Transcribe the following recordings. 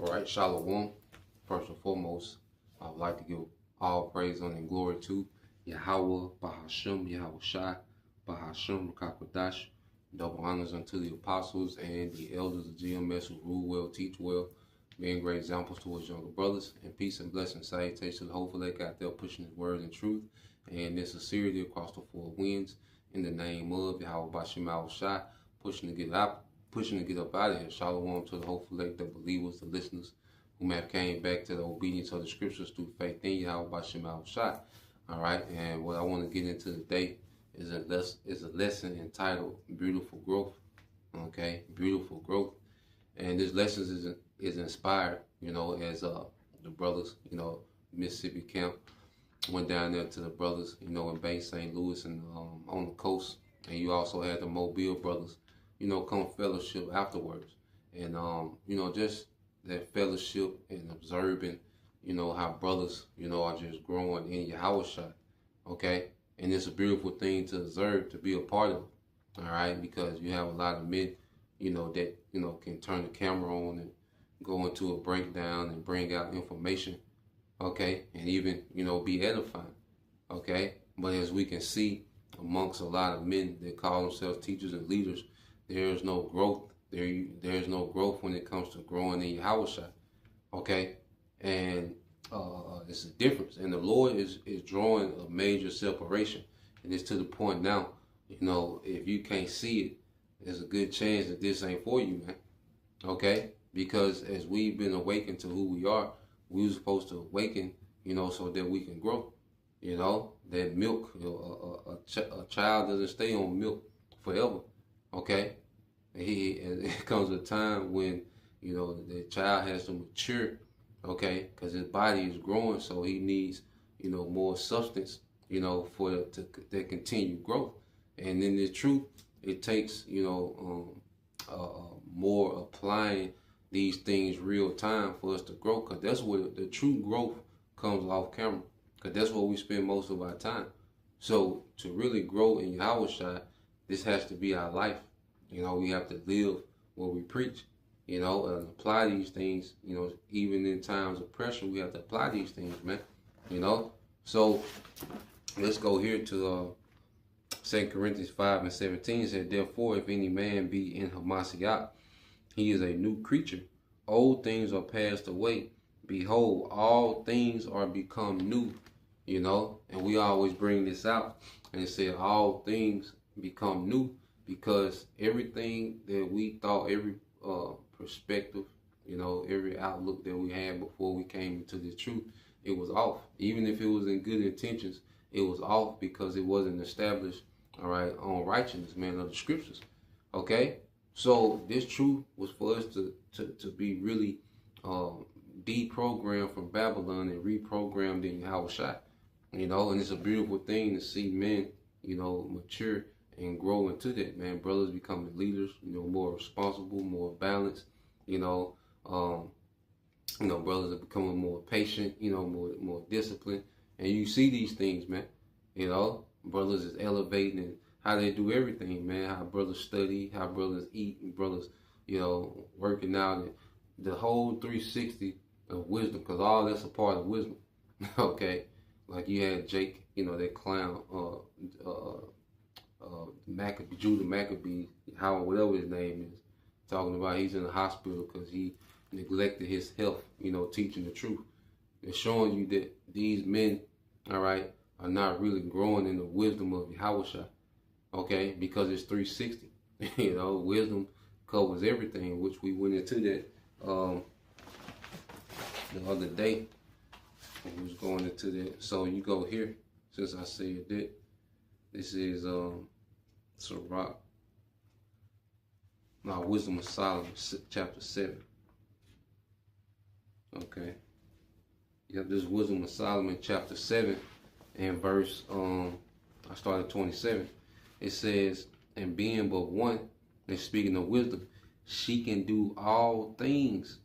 All right, Shalom. First and foremost, I would like to give all praise and glory to Yahweh, Bahashem, Yahweh Shai, Bahashem, Rakakwadash. Double honors unto the apostles and the elders of GMS who rule well, teach well, being great examples towards younger brothers. And peace and blessing, salutation to the whole lake out there pushing his word and truth and their sincerity across the four winds. In the name of Yahweh, Bahashem, Yahweh Shai, pushing to get up out of here. Shalom to the hopeful lake, the believers, the listeners who may have came back to the obedience of the scriptures through faith in Yahweh Bashem Al Shai. All right, and what I want to get into today is a lesson entitled Beautiful Growth. Okay, beautiful growth. And this lesson is inspired, as the brothers, Mississippi camp went down there to the brothers, in Bay St. Louis and on the coast. And you also had the Mobile brothers, come fellowship afterwards. And, just that fellowship and observing, how brothers, are just growing in Yahweh Shai. Okay. And it's a beautiful thing to observe, to be a part of. All right. Because you have a lot of men, that, can turn the camera on and go into a breakdown and bring out information. Okay. And even, be edifying. Okay. But as we can see amongst a lot of men that call themselves teachers and leaders, there's no growth. There's no growth when it comes to growing in Yahweh Shai. Okay? And it's a difference. And the Lord is drawing a major separation. And it's to the point now, if you can't see it, there's a good chance that this ain't for you, man. Okay? Because as we've been awakened to who we are, we were supposed to awaken, so that we can grow. That milk, a child doesn't stay on milk forever. Okay? It comes a time when, the child has to mature, okay? Because his body is growing, so he needs, more substance, for that continued growth. And in the truth, it takes, more applying these things real time for us to grow, because that's where the true growth comes off camera, because that's where we spend most of our time. So to really grow in Yahweh Shai, this has to be our life. We have to live what we preach, and apply these things, even in times of pressure, we have to apply these things, man, So let's go here to 2 Corinthians 5:17. It said, therefore, if any man be in Hamashiach, he is a new creature. Old things are passed away. Behold, all things are become new, and we always bring this out and say all things become new. Because everything that we thought, every perspective, every outlook that we had before we came into the truth, it was off. Even if it was in good intentions, it was off because it wasn't established, all right, on righteousness, man, of the scriptures. Okay? So this truth was for us to be really deprogrammed from Babylon and reprogrammed in Yahweh Shai. And it's a beautiful thing to see men, mature and grow into that, man. Brothers becoming leaders, more responsible, more balanced, brothers are becoming more patient, more disciplined. And you see these things, man. Brothers is elevating and how they do everything, man. How brothers study, how brothers eat, and brothers, working out, and the whole 360 of wisdom, because all that's a part of wisdom. Okay? Like you had Jake, that clown, Judah Maccabee, whatever his name is, talking about he's in the hospital because he neglected his health, teaching the truth. It's showing you that these men, all right, are not really growing in the wisdom of Yahweh Shai, okay, because it's 360. Wisdom covers everything, which we went into that the other day. We was going into that. So you go here, since I said that. This is Sirach. Now, Wisdom of Solomon, chapter 7. Okay. You have this Wisdom of Solomon, chapter 7, and verse, I started 27. It says, and being but one, and speaking of wisdom, she can do all things,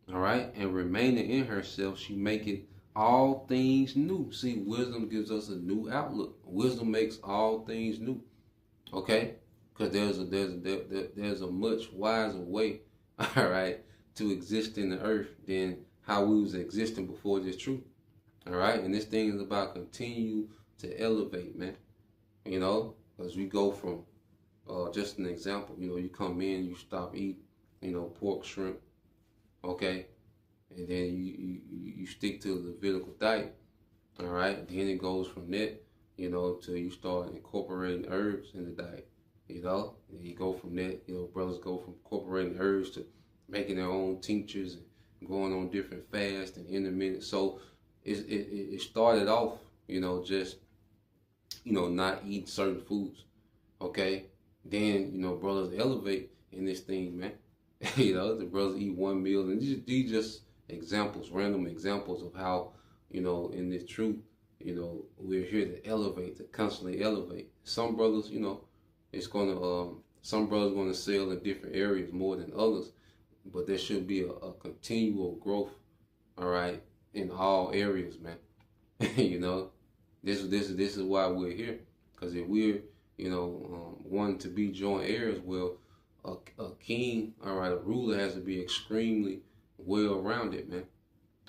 all right? And remaining in herself, she maketh all things new. See, wisdom gives us a new outlook. Wisdom makes all things new. Okay? Because there's a much wiser way, all right, to exist in the earth than how we was existing before this truth. All right, and this thing is about continue to elevate, man. You know, as we go from just an example, you know, you come in, you stop eating, you know, pork, shrimp, okay, and then you stick to the Levitical diet. All right, then it goes from that, you know, till you start incorporating herbs in the diet. You know, and you go from that, you know, brothers go from incorporating herbs to making their own tinctures and going on different fasts and intermittent. So it started off, you know, just, you know, not eating certain foods, okay? Then, you know, brothers elevate in this thing, man. You know, the brothers eat one meal, and these just examples, random examples of how, you know, in this truth, you know, we're here to elevate, to constantly elevate. Some brothers, you know, it's gonna, some brothers gonna sell in different areas more than others, but there should be a continual growth, all right, in all areas, man. You know, this is why we're here, because if we're, you know, wanting to be joint heirs, well, a king, all right, a ruler has to be extremely well-rounded, man.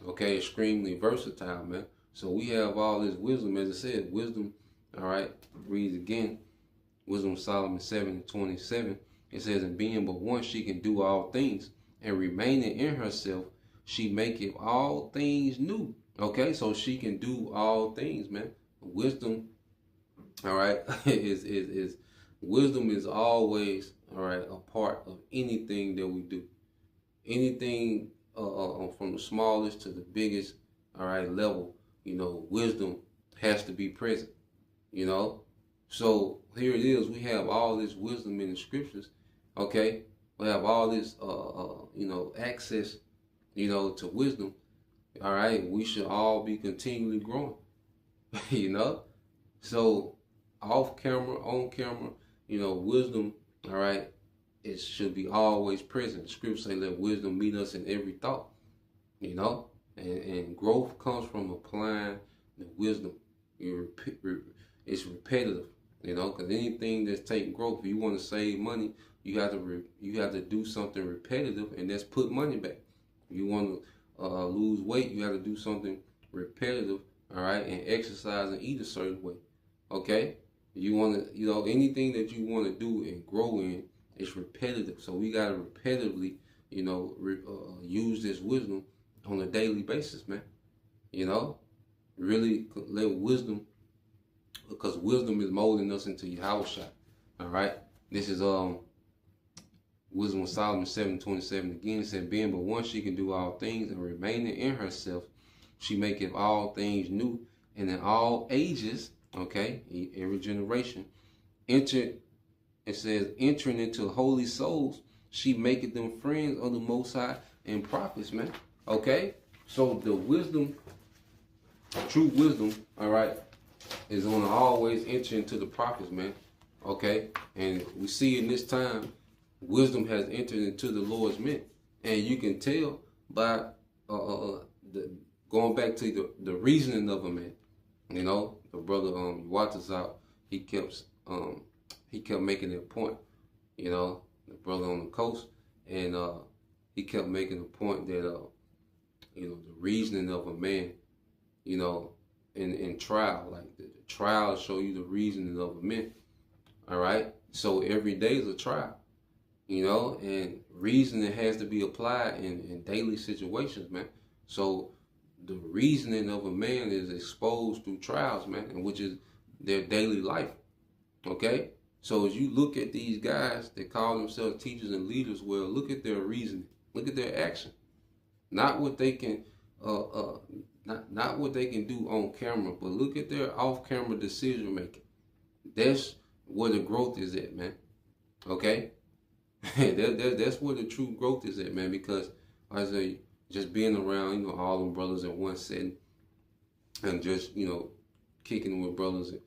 Okay, extremely versatile, man. So we have all this wisdom, as I said, wisdom, all right, reads again, Wisdom of Solomon 7:27. It says, "In being but one, she can do all things, and remaining in herself, she maketh all things new." Okay, so she can do all things, man. Wisdom, all right, is wisdom is always, all right, a part of anything that we do. Anything from the smallest to the biggest, all right, level, you know, wisdom has to be present, you know. So here it is. We have all this wisdom in the scriptures, okay? We have all this, you know, access, you know, to wisdom, all right? We should all be continually growing, you know? So off camera, on camera, you know, wisdom, all right, it should be always present. Scripture say, "Let wisdom meet us in every thought," you know? And growth comes from applying the wisdom. It's repetitive, you know, because anything that's taking growth, if you want to save money, you have to do something repetitive, and that's put money back. If you want to lose weight, you have to do something repetitive, all right, and exercise and eat a certain way, okay? You want to, you know, anything that you want to do and grow in, it's repetitive. So we got to repetitively, you know, use this wisdom on a daily basis, man. You know, really let wisdom, because wisdom is molding us into Yahushua. All right. This is Wisdom of Solomon 7:27 again. It said, "Being but one, she can do all things, and remaining in herself, she maketh all things new, and in all ages," okay, every generation, enter. It says, "Entering into holy souls, she maketh them friends of the Most High and prophets," man. Okay, so the wisdom, true wisdom, all right, is going to always enter into the prophets, man. Okay, and we see in this time, wisdom has entered into the Lord's men, and you can tell by going back to the reasoning of a man. You know, the brother Watazat, he kept making that point. You know, the brother on the coast, and he kept making the point that you know, the reasoning of a man, you know, in trial, like the trial show you the reasoning of a man. All right, so every day is a trial, you know, and reasoning has to be applied in daily situations, man. So the reasoning of a man is exposed through trials, man, and which is their daily life. Okay, so as you look at these guys that call themselves teachers and leaders, well, look at their reasoning, look at their action, not what they can, not what they can do on camera, but look at their off-camera decision making. That's where the growth is at, man. Okay, that's where the true growth is at, man. Because I say, just being around, you know, all them brothers in one setting, and just, you know, kicking with brothers, and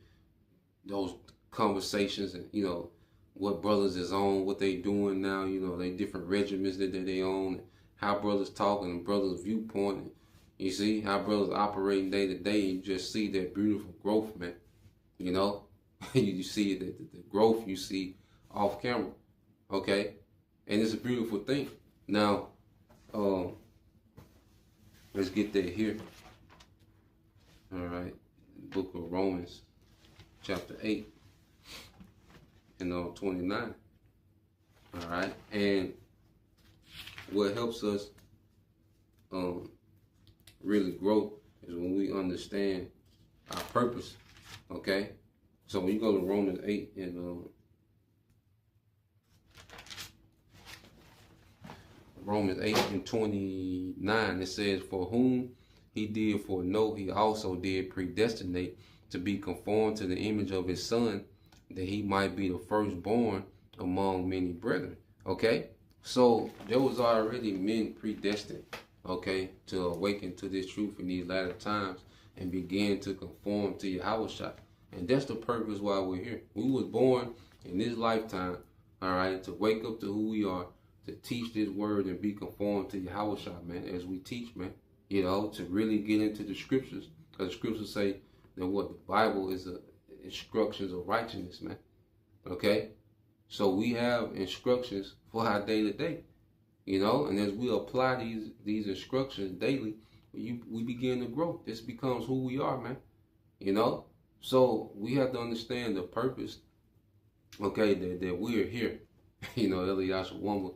those conversations, and, you know, what brothers is on, what they doing now, you know, they different regiments that they own, how brothers talking, and brothers' viewpoint, and you see how brothers operating day to day. You just see that beautiful growth, man. You know, you see the growth you see off camera, okay, and it's a beautiful thing. Now, let's get that here. All right, book of Romans, chapter 8, and 29. All right, and what helps us really grow is when we understand our purpose. Okay, so when you go to Romans 8 and Romans 8 and 29, it says, "For whom he did foreknow, he also did predestinate to be conformed to the image of his Son, that he might be the firstborn among many brethren." Okay, so there was already men predestined, okay, to awaken to this truth in these latter times and begin to conform to Yahushua. And that's the purpose why we're here. We was born in this lifetime, all right, to wake up to who we are, to teach this word and be conformed to Yahushua, man, as we teach, man, to really get into the scriptures. Because the scriptures say that what the Bible is instructions of righteousness, man. Okay? So we have instructions for our day to day, and as we apply these instructions daily, we begin to grow. This becomes who we are, man. So we have to understand the purpose, okay, that we're here. Eliyahu Wamba,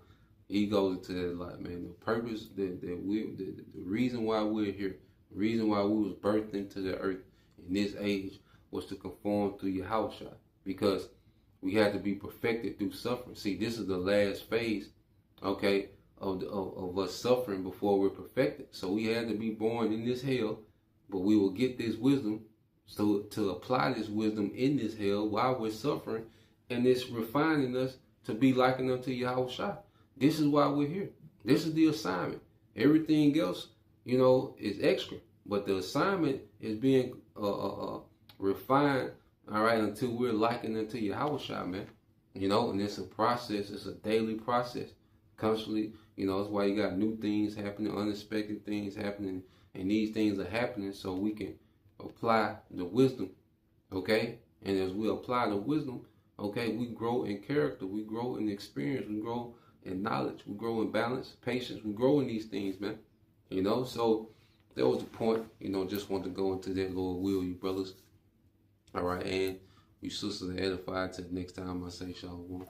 he goes into that like, man, the purpose the reason why we're here, the reason why we was birthed into the earth in this age was to conform to Yahushua, because we had to be perfected through suffering. See, this is the last phase, okay, of us suffering before we're perfected. So we had to be born in this hell, but we will get this wisdom to apply this wisdom in this hell while we're suffering, and it's refining us to be likened unto Yahushua. This is why we're here. This is the assignment. Everything else, is extra, but the assignment is being refined, all right, until we're likened unto Yahushua, man. And it's a process. It's a daily process. Constantly, that's why you got new things happening, unexpected things happening, and these things are happening so we can apply the wisdom, okay? And as we apply the wisdom, okay, we grow in character, we grow in experience, we grow in knowledge, we grow in balance, patience, we grow in these things, man. So that was the point, just want to go into that, Lord will, you brothers. All right, and you sisters are edified till the next time I say shalom.